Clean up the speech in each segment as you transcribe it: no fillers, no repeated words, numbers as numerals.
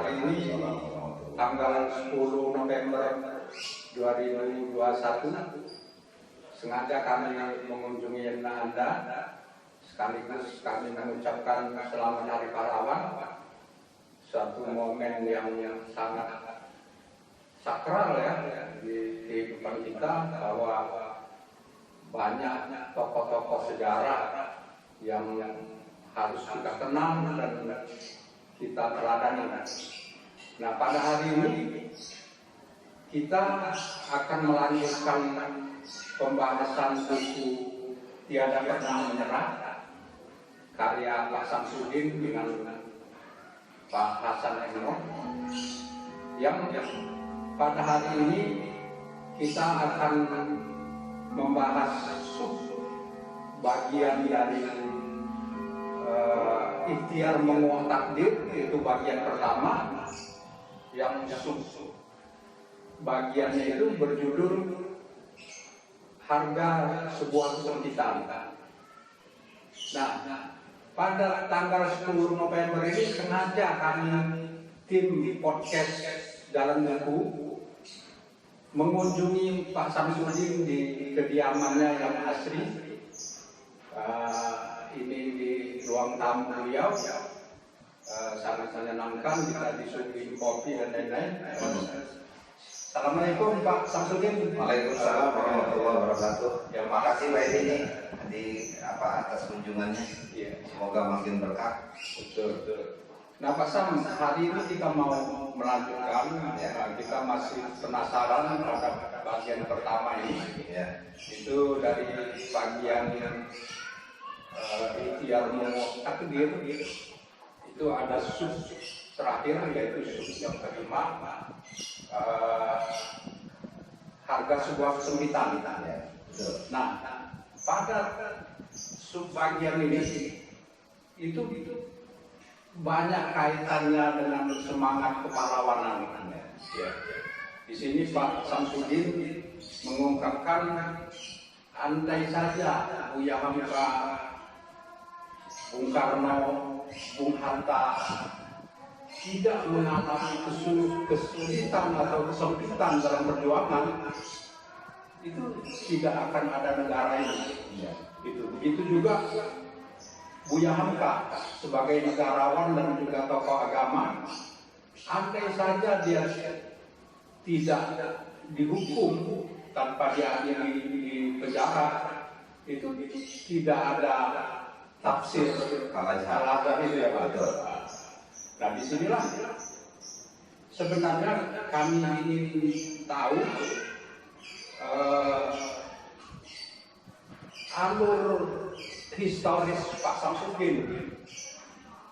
hari ini tanggal 10 November 2021 sengaja kami mengunjungi Anda, sekaligus kami mengucapkan selamat Hari Pahlawan, suatu momen yang sangat sakral ya di kehidupan kita, bahwa banyak tokoh-tokoh sejarah yang harus kita kenal dan kita teladani. Nah, pada hari ini kita akan melanjutkan pembahasan buku Tiada Pernah Menyerah karya Pak Samsudin dengan Pak Hasan Enoch, yang pada hari ini kita akan membahas bagian dari ikhtiar menguak takdir, yaitu bagian pertama, yang bagiannya itu berjudul Harga Sebuah Kesempitan. Nah, pada tanggal 10 November ini sengaja kami tim podcast Jalan Buku mengunjungi Pak Samsudin di kediamannya yang asri. Ini di ruang tamu beliau, sangat menyenangkan, kita disuguhi kopi dan lain-lain. Assalamualaikum Pak Samsudin. Waalaikumsalam warahmatullahi wabarakatuh. Ya, makasih Pak Edi di atas kunjungannya. Ya. Semoga makin berkah. Betul. Nah Pak Sam, hari ini kita mau melanjutkan, ya, kita masih penasaran terhadap bagian pertama ini. Ya. Itu dari bagian ikhtiar menguak takdir, itu ada sub terakhir, yaitu sub yang kelima, harga sebuah kesempitan. Ya, betul. Nah, pada sub bagian ini itu banyak kaitannya dengan semangat kepahlawanan. Ya. Di sini Pak Samsudin mengungkapkan, andai saja Buya Hamka, Bung Karno, Bung Hatta tidak mengalami kesulitan atau kesempitan dalam perjuangan, itu tidak akan ada negara ini. Ya. Begitu juga Buya Hamka sebagai negarawan dan juga tokoh agama, andai saja dia tidak dihukum tanpa diadili di penjara, itu tidak ada tafsir al-azhar itu ya Pak. Nah, disinilah sebenarnya kami ingin tahu alur historis Pak Samsudin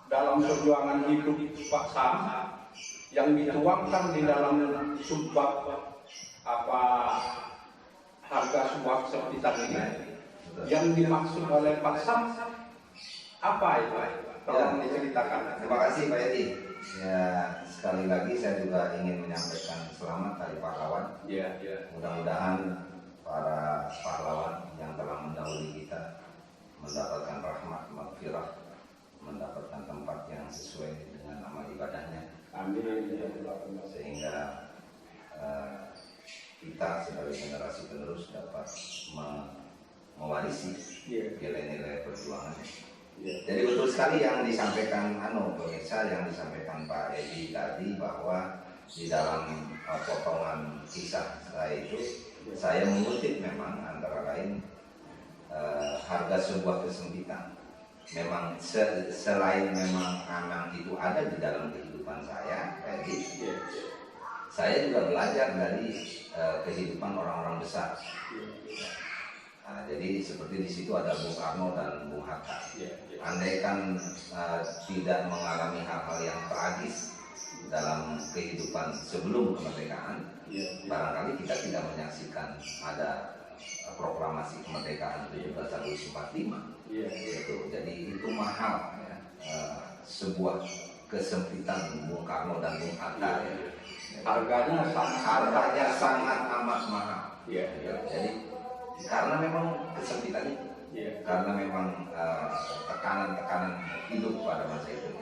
dalam perjuangan hidup Pak Sam yang dituangkan di dalam subbab harga sebuah kesempitan ini. Yang dimaksud oleh Pak Sam apa itu? Tolong diceritakan. Terima kasih Pak Edi. Ya, sekali lagi saya juga ingin menyampaikan selamat Hari Pahlawan. Ya. Mudah-mudahan para pahlawan yang telah mendahului kita mendapatkan rahmat, maghfirah, mendapatkan tempat yang sesuai dengan amal ibadahnya. Amin. Sehingga kita sebagai generasi penerus dapat mewarisi nilai-nilai perjuangan. Jadi betul sekali yang disampaikan pemirsa, yang disampaikan Pak Edi tadi, bahwa di dalam potongan kisah saya itu saya mengutip memang antara lain harga sebuah kesempitan. Memang selain memang anak itu ada di dalam kehidupan saya, saya juga belajar dari kehidupan orang-orang besar. Nah, jadi seperti di situ ada Bung Karno dan Bung Hatta. Andaikan tidak mengalami hal-hal yang tragis dalam kehidupan sebelum kemerdekaan, barangkali kita tidak menyaksikan ada proklamasi kemerdekaan 17 Agustus 45. Jadi itu mahal ya, sebuah kesempitan Bung Karno dan Bung Hatta. Harganya sangat amat mahal. Jadi karena memang kesempitan itu, karena memang tekanan-tekanan hidup pada masa itu.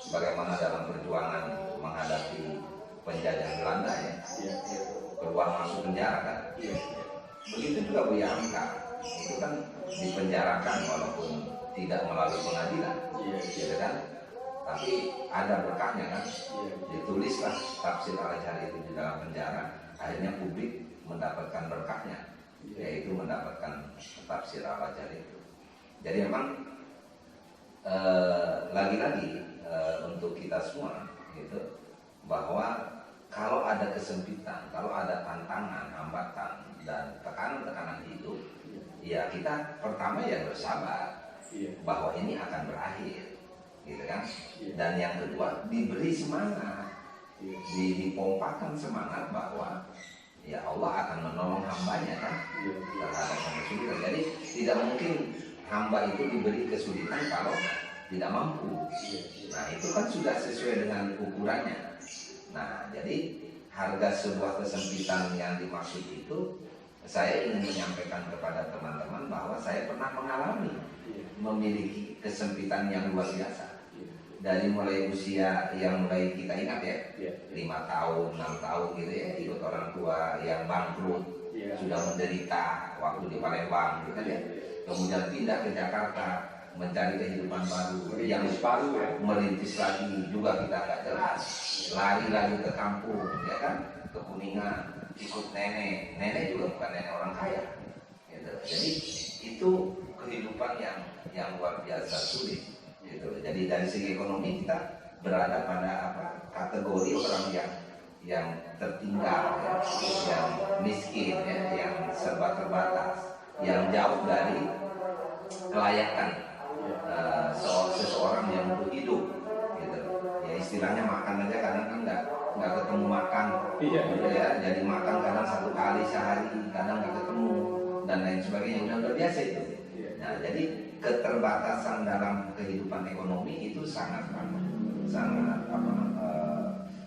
bagaimana dalam perjuangan menghadapi penjajahan Belanda ya, keluar masuk penjara kan. Begitu juga Buya Hamka, itu kan dipenjarakan walaupun tidak melalui pengadilan, gitu kan. Tapi ada berkahnya kan, ditulislah tafsir Al-Azhar itu di dalam penjara, akhirnya publik mendapatkan berkahnya, yaitu mendapatkan tafsir Al-Azhar itu. Jadi memang lagi-lagi untuk kita semua gitu, bahwa kalau ada kesempitan, kalau ada tantangan, hambatan dan tekanan-tekanan hidup, ya kita pertama ya bersabar bahwa ini akan berakhir, gitu kan. Dan yang kedua diberi semangat, dipompakan semangat bahwa ya Allah akan menolong hambanya kan terhadap kesulitan. Jadi tidak mungkin hamba itu diberi kesulitan kalau tidak mampu. Nah itu kan sudah sesuai dengan ukurannya. Nah jadi harga sebuah kesempitan yang dimaksud itu, saya ingin menyampaikan kepada teman-teman bahwa saya pernah mengalami memiliki kesempitan yang luar biasa. Dari mulai usia yang mulai kita ingat ya, 5 tahun, 6 tahun gitu ya, ikut orang tua yang bangkrut, sudah menderita waktu di Palembang gitu ya. Kemudian pindah ke Jakarta mencari kehidupan baru, yang baru ya, merintis lagi juga kita nggak jelas, lari lagi ke kampung ya kan, ke Kuningan, ikut nenek juga bukan nenek orang kaya gitu. Jadi itu kehidupan yang luar biasa sulit gitu. Jadi dari segi ekonomi kita berada pada kategori orang yang tertinggal ya, yang miskin ya, yang serba terbatas, yang jauh dari kelayakan seseorang yang untuk hidup gitu. Ya istilahnya makan aja kadang kan nggak ketemu makan gitu ya. Jadi makan kadang 1 kali sehari, kadang nggak ketemu dan lain sebagainya, udah biasa itu. Nah jadi keterbatasan dalam kehidupan ekonomi itu sangat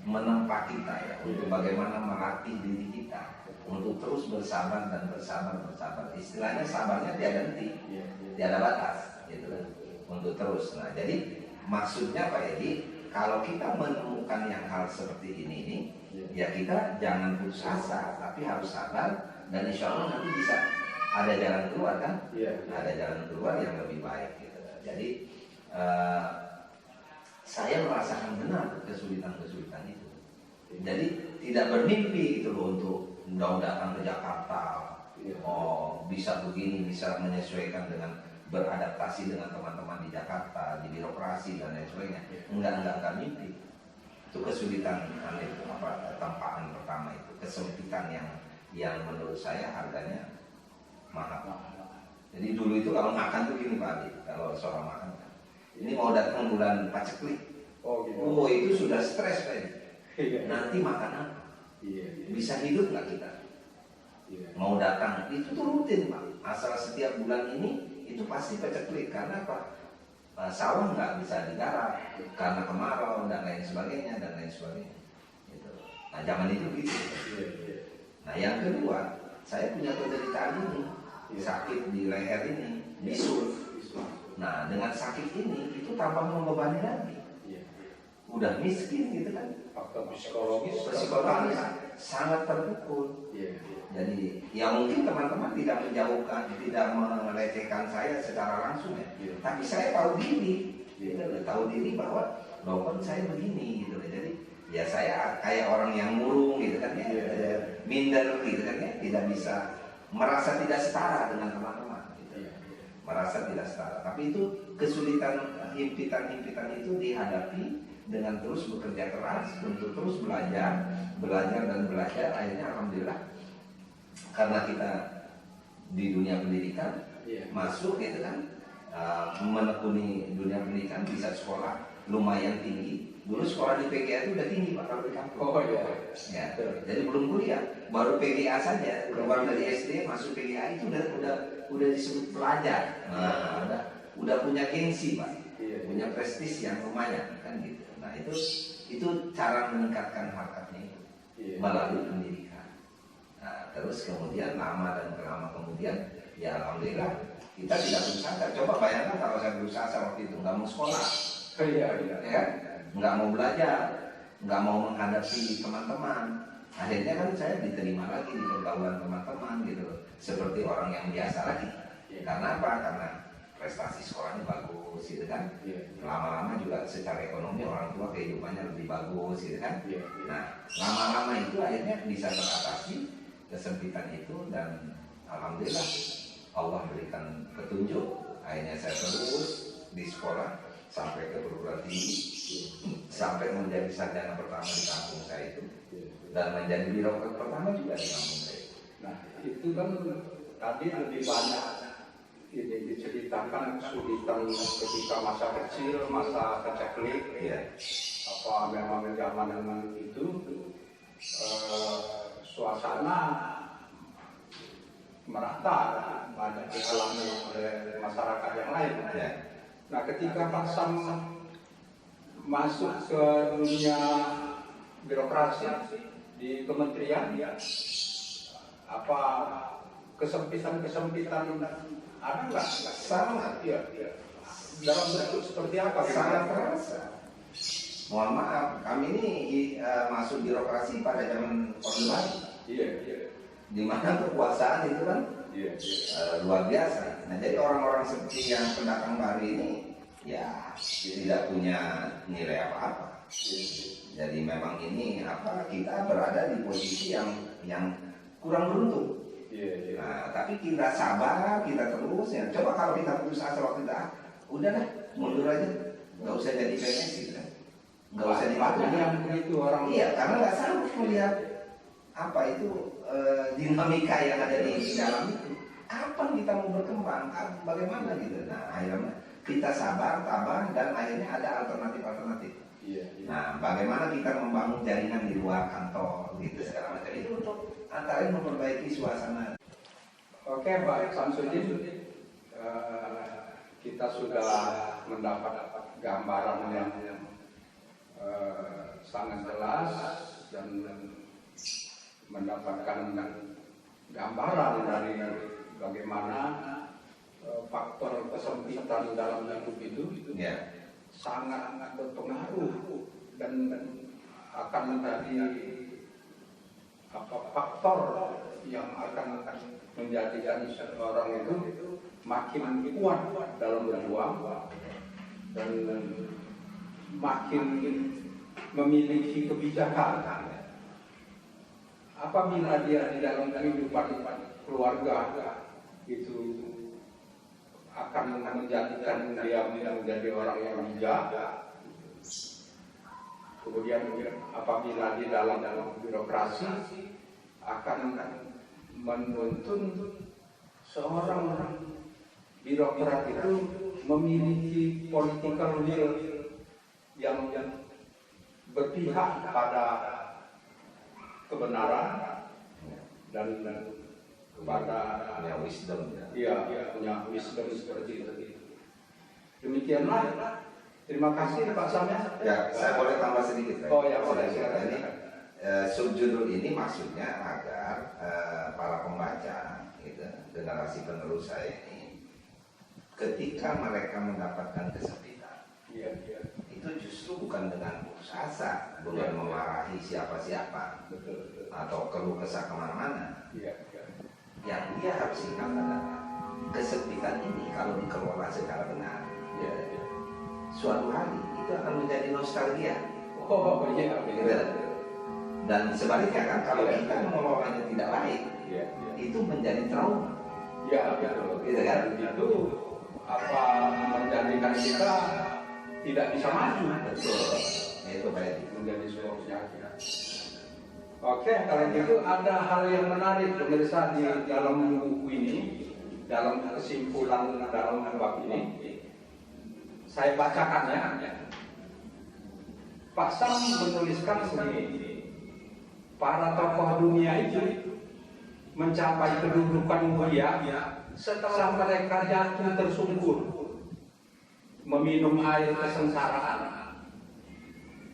menempa kita ya, untuk bagaimana melatih diri kita untuk terus bersabar dan bersabar. Istilahnya sabarnya tiada henti, tiada batas gitu kan, untuk terus. Nah jadi maksudnya Pak Edi, kalau kita menemukan yang hal seperti ini ya kita jangan putus asa, tapi harus sabar dan insya Allah nanti bisa ada jalan keluar kan, ada jalan keluar yang lebih baik gitu. Jadi saya merasakan benar kesulitan itu. Jadi tidak bermimpi gitu loh untuk datang ke Jakarta, bisa begini, bisa menyesuaikan dengan beradaptasi dengan teman-teman di Jakarta, di birokrasi dan lain sebagainya. Enggak mimpi. Itu kesulitan tempaan pertama itu, kesempitan yang menurut saya harganya mahal. Jadi dulu itu kalau makan tuh gini Pak Adi, kalau soal makan, ini mau datang bulan paceklik, itu sudah stres Pak Adi. Nanti makan apa? Bisa hidup nggak kita? Mau datang itu tuh rutin Pak. Asal setiap bulan ini itu pasti paceklik karena apa? Sawah nggak bisa digarap karena kemarau dan lain sebagainya. Gitu. Nah zaman itu gitu. Nah yang kedua, saya punya penderitaan ini, sakit di leher ini, bisul. Nah dengan sakit ini itu tanpa membebani lagi. Udah miskin gitu kan, faktor psikologis sangat terpukul. Jadi ya mungkin teman-teman tidak menjauhkan, tidak melecehkan saya secara langsung ya, tapi saya tahu diri, tahu diri bahwa loh saya begini gitu. Jadi ya saya kayak orang yang murung gitu kan ya, minder gitu kan ya, tidak bisa, merasa tidak setara dengan teman-teman gitu. Merasa tidak setara, tapi itu kesulitan, himpitan itu dihadapi dengan terus bekerja keras untuk terus belajar, akhirnya alhamdulillah karena kita di dunia pendidikan masuk gitu kan, menekuni dunia pendidikan, bisa sekolah lumayan tinggi. Dulu sekolah di PGA itu udah tinggi Pak kalau di kampung. Ya, jadi belum kuliah, baru PGA saja, keluar dari SD masuk PGA itu udah disebut pelajar. Nah, udah punya gengsi Pak, punya prestis yang lumayan kan gitu. Nah itu cara meningkatkan harkatnya itu melalui pendidikan. Nah terus kemudian lama kemudian ya alhamdulillah kita tidak berusaha. Coba bayangkan kalau saya berusaha waktu itu nggak mau sekolah, ya, nggak mau belajar, nggak mau menghadapi teman-teman. Akhirnya kan saya diterima lagi di pergaulan teman-teman gitu loh, seperti orang yang biasa lagi. Karena apa? Karena prestasi sekolahnya bagus gitu kan. Lama-lama juga secara ekonomi orang tua kehidupannya lebih bagus gitu kan. Nah, lama-lama itu akhirnya bisa teratasi kesempitan itu, dan alhamdulillah Allah berikan petunjuk. Akhirnya saya terus di sekolah sampai ke perguruan tinggi, sampai menjadi sarjana pertama di kampung saya itu, dan menjadi birokrat pertama juga di kampung saya. Nah, itu kan tadi lebih banyak ini diceritakan kesulitan ketika masa kecil, masa keceklik, apa memang zaman itu suasana merata banyak dialami oleh masyarakat yang lain. Nah, ketika Pak Sam masuk ke dunia birokrasi di kementerian, apa kesempitan ada nggak? Sangat, Dalam bentuk seperti apa? sangat terasa. Mohon maaf, kami ini masuk birokrasi pada zaman Orde Baru. Di mana kekuasaan itu kan luar biasa. Nah, jadi orang-orang seperti yang pendatang baru ini ya tidak punya nilai apa-apa. Jadi memang ini kita berada di posisi yang kurang beruntung. Nah, tapi kita sabar, kita terus ya. Coba kalau kita putus asa waktu itu, udah dah, mundur aja, nggak usah jadi PNS gitu kan, nggak usah dipakai yang begitu orang. Iya, karena nggak sanggup melihat apa itu dinamika yang ada di dalam itu. Kapan kita mau berkembang? Bagaimana gitu? Nah, akhirnya kita sabar, tabah, dan akhirnya ada alternatif. Nah, bagaimana kita membangun jaringan di luar kantor gitu segala macam itu untuk antara memperbaiki suasana. Oke, Pak Samsudin, kita sudah mendapat gambaran yang sangat jelas dan mendapatkan gambaran dari bagaimana faktor kesempitan dalam hidup itu sangat berpengaruh dan akan menjadi faktor yang akan menjadikan seorang itu makin kuat dalam berjuang dan makin memiliki kebijakan. Apabila dia di dalam kehidupan keluarga itu akan menjadikan dia menjadi orang yang bijak. Kemudian apabila di dalam birokrasi akan menuntun seorang birokrat itu memiliki political will yang berpihak pada kebenaran dan kepada wisdom. punya wisdom seperti itu. Demikianlah. Terima kasih Pak Sam. Ya, saya boleh tambah sedikit. Boleh. Ini subjudul ini maksudnya agar para pembaca, gitu, generasi penerus saya ini, ketika mereka mendapatkan kesempitan, itu justru bukan dengan putus asa, bukan memarahi siapa-siapa, atau keluh kesah kemana-mana. Yang dia harus ingat adalah kesempitan ini kalau dikelola secara benar, suatu hari itu akan menjadi nostalgia. Dan sebaliknya kan kalau kita mengelolanya tidak baik, itu menjadi trauma. Gitu kan? Itu menjadikan kita tidak bisa maju. Betul. Itu baik. Menjadi sebuah penyakit. Oke, kalau gitu ada hal yang menarik pemirsa di dalam buku ini, dalam kesimpulan dalam bab ini. Saya bacakan ya. Pak Sam menuliskan begini, para tokoh dunia itu mencapai kedudukan mulia setelah mereka jatuh tersungkur meminum air kesengsaraan.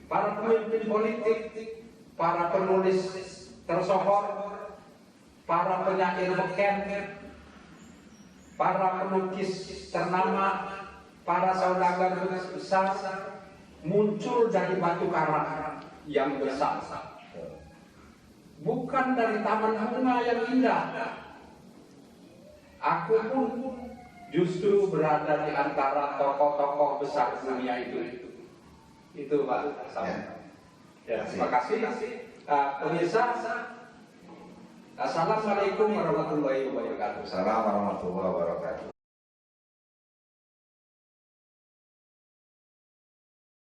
Para pemimpin politik, para penulis tersohor, para penyair beken, para pelukis ternama, para saudagar besar, muncul dari batu karang yang besar, bukan dari taman bunga yang indah. Aku pun justru berada di antara tokoh-tokoh besar dunia itu. Itu Pak Sam. Ya, terima kasih. Pemirsa, assalamualaikum warahmatullahi wabarakatuh. Assalamualaikum warahmatullahi wabarakatuh.